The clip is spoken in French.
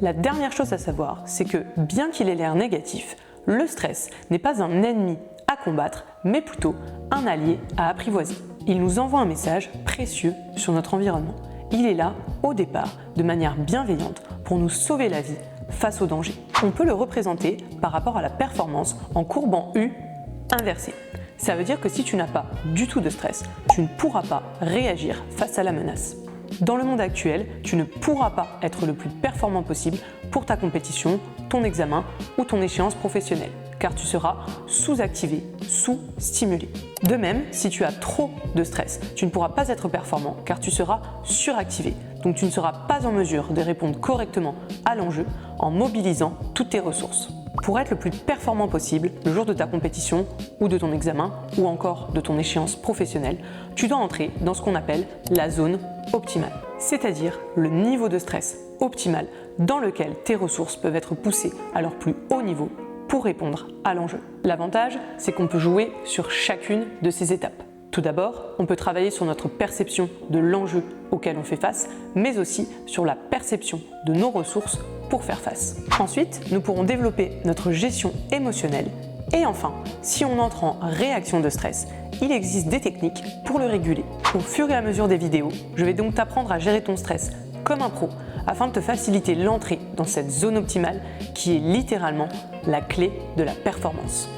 La dernière chose à savoir, c'est que bien qu'il ait l'air négatif, le stress n'est pas un ennemi à combattre, mais plutôt un allié à apprivoiser. Il nous envoie un message précieux sur notre environnement. Il est là, au départ, de manière bienveillante pour nous sauver la vie face au danger. On peut le représenter par rapport à la performance en courbe en U inversée. Ça veut dire que si tu n'as pas du tout de stress, tu ne pourras pas réagir face à la menace. Dans le monde actuel, tu ne pourras pas être le plus performant possible pour ta compétition, ton examen ou ton échéance professionnelle, car tu seras sous-activé, sous-stimulé. De même, si tu as trop de stress, tu ne pourras pas être performant car tu seras suractivé, donc tu ne seras pas en mesure de répondre correctement à l'enjeu en mobilisant toutes tes ressources. Pour être le plus performant possible le jour de ta compétition ou de ton examen ou encore de ton échéance professionnelle, tu dois entrer dans ce qu'on appelle la zone optimale, c'est-à-dire le niveau de stress optimal dans lequel tes ressources peuvent être poussées à leur plus haut niveau pour répondre à l'enjeu. L'avantage, c'est qu'on peut jouer sur chacune de ces étapes. Tout d'abord, on peut travailler sur notre perception de l'enjeu auquel on fait face, mais aussi sur la perception de nos ressources pour faire face. Ensuite, nous pourrons développer notre gestion émotionnelle. Et enfin, si on entre en réaction de stress, il existe des techniques pour le réguler. Au fur et à mesure des vidéos, je vais donc t'apprendre à gérer ton stress comme un pro afin de te faciliter l'entrée dans cette zone optimale qui est littéralement la clé de la performance.